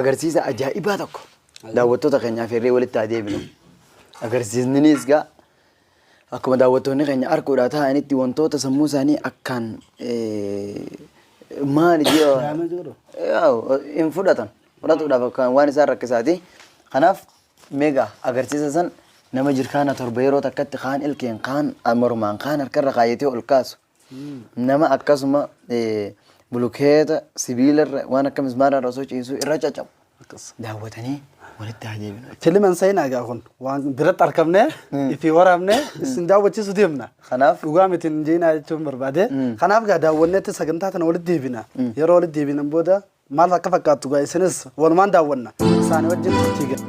agarsiisa ajaa'ibaa tokko daawwattoota keenyaaf hirree walitti adeemnu agarsiisninis gaa akkuma daawwattoonni keenya arguudhaa ta'anitti wantoota sammuu isaanii akkaan maali hin fudhatuudhaaf waan isaan rakkisaati. Kanaaf meegaa agarsiisa san nama jirkaana torba yeroo takkatti kaan ilkeen kaan mormaan kaan harkarra kaayatee ol kaasu nama akkasuma bulukeeta sibiilarra waan akka mismaararra osoo ciisu irra caccabu daawwatanii walitti adeemna. Filiman sayinaa gaa kun waan biratti argamne itti waraabne isin daawwachiisu deemna. Kanaaf dhugaa miti hin jeenaa jechuun barbaade. Kanaaf gaa daawwanneetti sagantaa kana walitti deebina. Yeroo walitti deebinan booda maal akka fakkaattu gaa isinis walumaan daawwanna. Isaanii wajjin turtii gaa.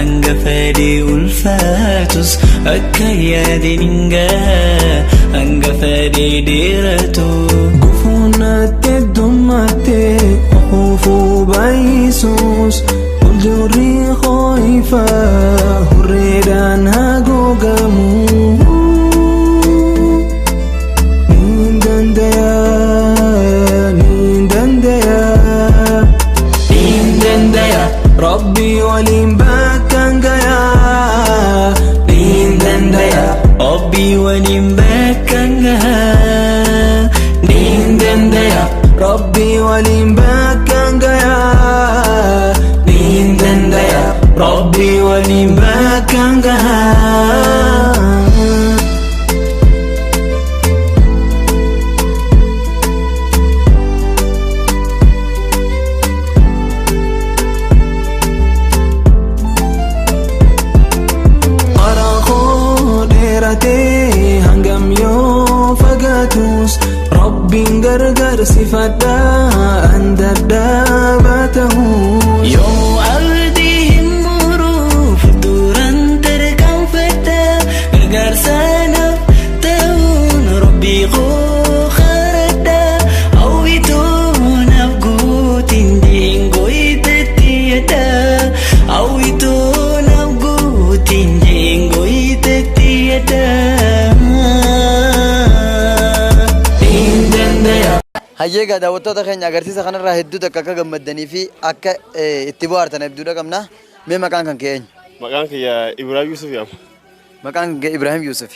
Angafadi ulfatus akkayadi ninga angafadi diratu gufunate dumate ofu baisus uljuri khoifa hurredan hagogamu nindandaya Rabbi walimbakangaya nindandaya Rabbi walimbakangaya nindandaya Rabbi walimbakangaya nindandaya Rabbi walimbakangaya hangam yo fagatus Rabbin gargar sifada anda dabatahu yo ardi himmuru fuduran terkam fata gargar sana tahun Rabbi kharada awitu nafgutin dingoi tetiada awitu nafgutin dingoi tetiada hayyeega daawwattoota keenya agarsiisa kanarraa hedduu takka akka gammaddanii fi akka itti bohaartan abduudha qabna. Mee maqaan kan kee eenyu? Maqaan kiyya Ibrahim Yusuf jedhama. Maqaan kee Ibrahim Yusuf.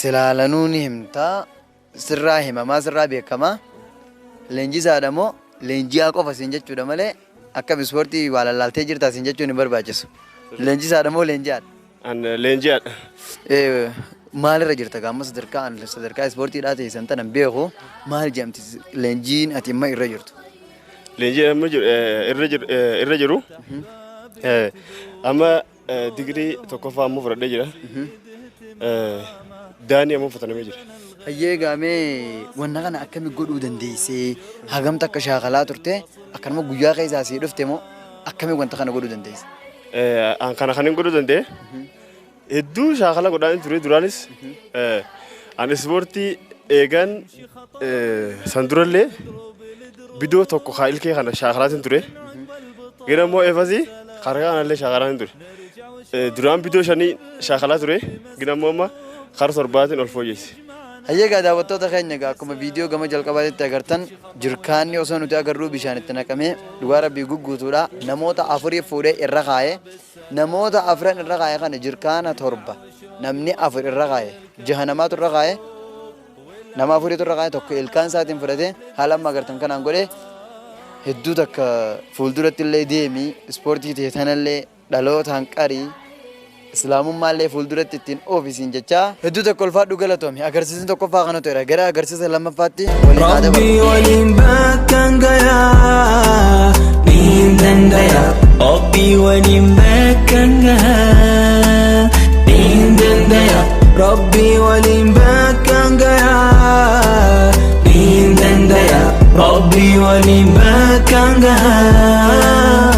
Silaalanuu ni himtaa sirraa himamaa sirraa beekamaa leenjisaadha moo leenji'aa qofa siin jechuudha malee akkam ispoortii waa lallaaltee jirtaa siin jechuun hin barbaachisu. Leenjisaadha moo leenji'aadha? An leenji'aadha. Maalirra jirta gaamma sadarkaa ispoortiidhaa ta'e san tanan beeku maal jedhamti leenjiin ati amma irra jirtu? Leenjiin amma irra jiru amma digirii tokkoffaa ammoo fudhadhee jira. Daanii ammoo fudhatamee jira. Hayyee gaamee wanna kana akkami godhuu dandeessee hagamta akka shaakalaa turte akkanuma guyyaa keessaa sii dhufte moo akkami wanta kana godhuu dandeesse? Kana kan hin godhuu danda'e hedduu shaakala godhaan ture duraanis an ispoortii eegan san durallee bidoo tokko haa ilkee kana shaakalaatiin ture gara immoo eefasii harka kanallee shaakalaatiin ture duraan bidoo shanii shaakalaa ture gara immoo amma kara torbaatiin ol fooyyesse. Hayyeegaa daawwattoota keenya akkuma viidiyoo gama jalqabaatti agartan jirkaanni osoo nuti agarruu bishaan itti naqamee dhugaa rabbii gugguutuudha namoota afurii fuudhee irra kaa'ee namoota afran irra kaa'ee kana jirkaana torba namni afur irra kaa'ee jaha namaatu irra kaa'ee nama afuriitu irra kaa'ee tokko ilkaan isaatiin fudhatee haala amma agartan kanaan godhee hedduu takka fuulduratti illee deemii ispoortii ta'e tanallee dhalootaan qarii islaamummallee fuulduratti ittiin oofisiin jecha hedduu tokko ulfaadhu galatoome agarsiisni tokkoffaa kana ta'eera gara agarsiisa lammaffaatti Rabbi waliin bakkaan gayaa niin dandaya Rabbi waliin bakkaan gayaa niin dandaya Rabbi waliin bakkaan gayaa niin dandaya Rabbi waliin bakkaan gayaa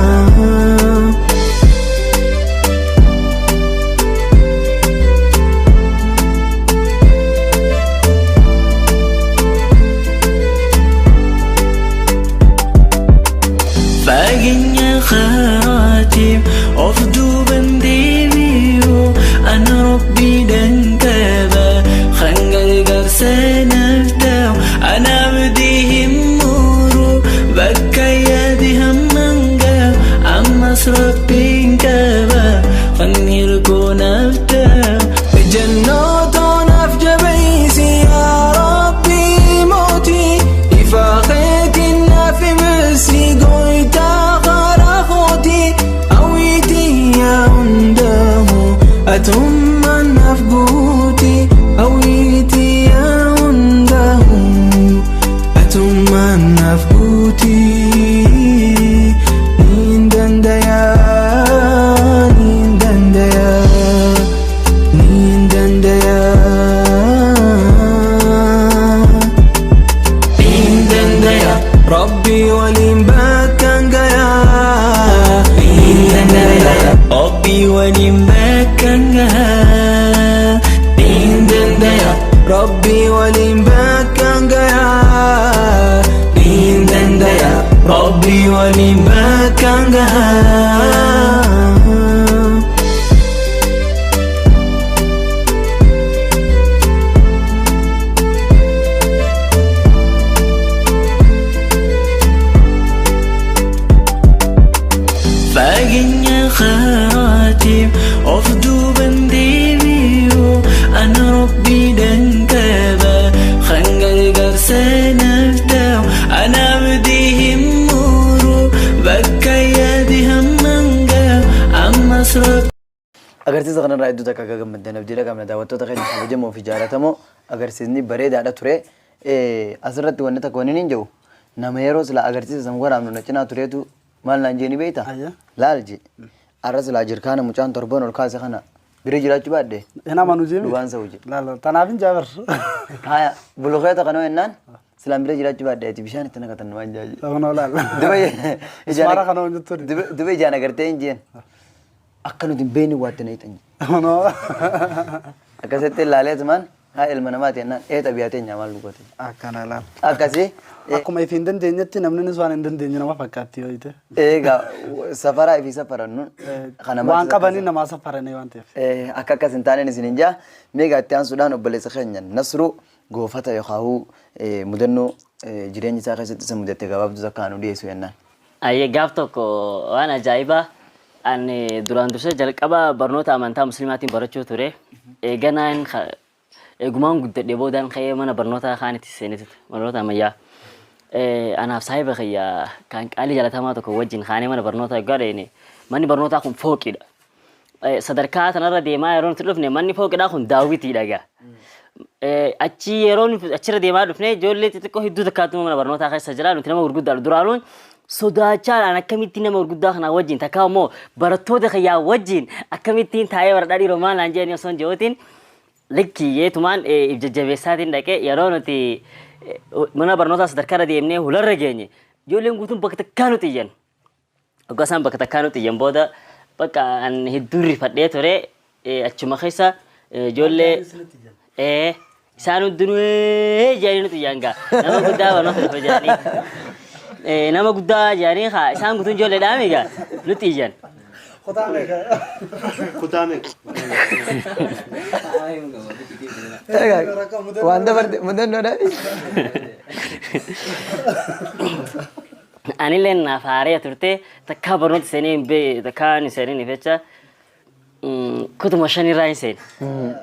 أمس ربي كبا خنير كون أفتح بجنات نفج بيسي يا ربي موتي إفاقيت النفي بسي قويتا غار أخوتي أويتي يا عنده أتم النفقوتي أويتي يا عنده أتم النفقوتي ربي ولين بكن جيا ربي ولين بكن جيا ربي ولين بكن جيا ربي ولين بكن جيا فاجني خاتم أفدو بنديبيو أنا ربي دنكبا خنجر قرسان أفتاو أنا بديهم مورو بكا يديهم منجاو أما سرق agarsiisa kanarraa hedduu takka akka gammaddan abdiidha qabna daawwattoota keenya kabajamoo fi jaallatamoo agarsiisni bareedaadha ture asirratti wanni takka wanni hin jiru nama yeroo sila agarsiisa san waraabnu na cinaa tureetu maal naan jeeni beeyta laal je arra sila jirkaana mucaan torban ol kaase kana bira jiraachuu baadde ina manu jeemi dhugaan sa'u je laal tanaafin jaabar haya bulukeeta kanoo ennaan silaan bira jiraachuu baadde ati bishaan itti naqatan waan jaaji laal laal dubai ismaara kanoo jettori dubai ijaan agartee hin jeen akka nuti hin beekne waatte na hiixan no akkasitti ilaaleetumaan haa ilma namaati ennaan xabiyaatee nyaamaan lugote akkana laal akkasii akkuma ifi hin dandeenyetti namni waan hin dandeenye nama fakkaatti yoo ite egaa safaraa fi safarannuun waan qabanii namaa safaranii waan ta'eef akka akkas hin taaneen isin hin jaa meegaa itti aansuudhaan obboleessa keenya Nasruu goofata yookaan mudannoo jireenya isaa keessatti isa mudatte gabaabduu akka nu dhiyeessu jennaan. Ayyee gaaf tokko waan ajaa'ibaa ani duraan dursee jalqaba barnoota amantaa musliimaatiin barachuu ture eeganaan eegumaan guddadhee boodaan ka'ee mana barnoota kaanitti seenetti barnoota ammayyaa. Anaaf saahiba kiyya kan qaalii jalatamaa tokko wajjin kaanee mana barnoota gadheene manni barnootaa kun fooqidha. Sadarkaa kanarra deemaa yeroo nuti dhufne manni fooqidhaa kun daawwitiidha gaa. Achi yeroo achirra deemaa dhufne ijoollee xixiqqoo hedduu takkaatuma mana barnootaa keessa jira nuti nama gurguddaadha duraanuun sodaachaadhaan akkamitti nama gurguddaa kanaa wajjin takkaa immoo barattoota kiyyaa wajjin akkamittiin taa'ee baradhaa dhiiroo maal naan jedhanii osoo hin jihootiin likki yeetumaan jajjabeessaatiin dhaqee yeroo nuti mana barnootaa sadarkaarra deemnee hularra geenye ijoolleen guutuun bakka takkaa nuti iyyan akka isaan bakka takkaa nuti iyyan booda bakka an hedduu rifadhee ture achuma keessa ijoollee isaan hundinuu jedhanii nuti iyyan gaa nama guddaa barnoota dhufe jedhanii nama guddaa jedhanii isaan guutuun ijoollee dhaame gaa nuti iyyan. Waan dabarte mudannoodha. Anillee naaf haaree turte takkaa barnoota seenee hin bee takkaa hin seenin ifecha kutuma shanirraa hin seene.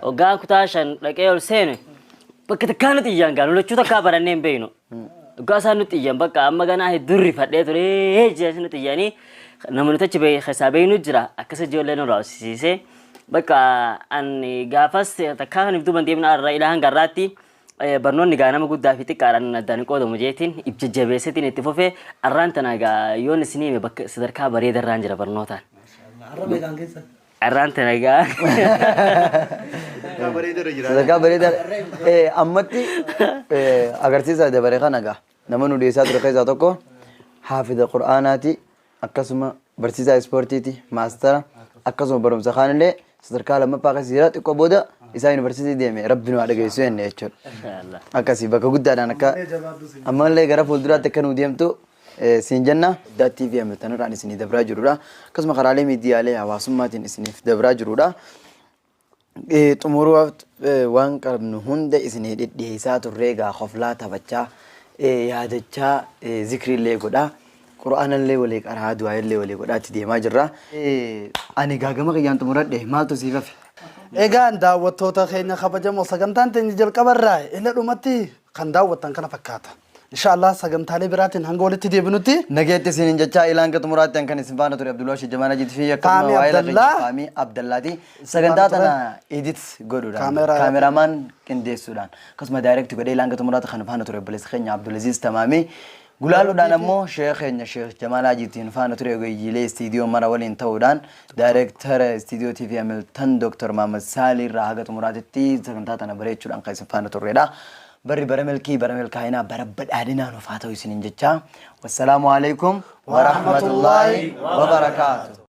Hoggaan kutaa shan dhaqee ol seenu bakka takkaa nuti iyyan gaa lolachuu takkaa barannee hin beeknu. Hoggaa isaan nuti iyyan bakka amma ganaa hedduu rifadhee ture jechuun nuti iyyanii namoonni achi keessaa beeknu jira akkasa ijoollee nu raawwisiisee bakka ani gaafas takkaa kan ibduu bandeemna irraa ilaahan garraatti barnoonni gaa nama guddaa fi xiqqaadhaan addaan qoodamu jeetiin ibja jabeessetiin itti fufee arraan tana gaa yoon isin hime bakka sadarkaa bareeda irraan jira barnootaan. Arraan tana gaa. Sadarkaa bareeda ammatti agarsiisa dabaree kana gaa nama nu dhiyeessaa ture keessaa tokko haafidha qur'aanaati akkasuma barsiisaa ispoortiiti maastara akkasuma barumsa kaanillee sadarkaa lammaffaa akkasii jira xiqqoo booda isaa yuunivarsiitii deeme rabbi nu haa dhageessu jenne jechuudha. Akkasii bakka guddaadhaan akka ammallee gara fuulduraatti akka nu deemtu siin jenna daattii fi amirtanirraan isinii dabraa jirudha. Akkasuma karaalee miidiyaalee hawaasummaatiin isiniif dabraa jirudha. Xumuruuf waan qabnu hunda isinii dhedheessaa turree gaa qoflaa taphachaa yaadachaa zikriillee godhaa. Qur'aana illee walii qaraa du'aa illee walii godhaatti deemaa jirra. Ani gaagama qiyyaan xumuradhe maaltu siif hafe? Egaan daawwattoota keenya kabajamoo sagantaan teenya jalqabarraa ila dhumatti kan daawwattan kana fakkaata. Inshallah sagantaalee biraatiin hanga walitti deebinutti nageetti isiniin jechaa ilaan ka xumuraatti kan isin faana ture Abdullah Shijjamaana jitti fi akkasuma waa'ee Faamii Abdallaati sagantaa tana edit godhuudhaan kaameramaan qindeessuudhaan akkasuma direct godhee ilaan ka xumuraatti kan faana ture obboleessa keenya Abdulaziz Tamaamii gulaaluudhaan ammoo sheekh keenya Sheekh Jamaala Jittiin faana ture goyyiilee istiidiyoo mara waliin ta'uudhaan daayireektara istiidiyoo TV Hamilton Dr. Maamad Saalii irraa haga xumuraatitti sagantaa tana bareechuudhaan kan isin faana turredha. بري برملكي برمل كائنا بربد أدينا نفاتو يسنين جتّا والسلام عليكم ورحمة الله وبركاته.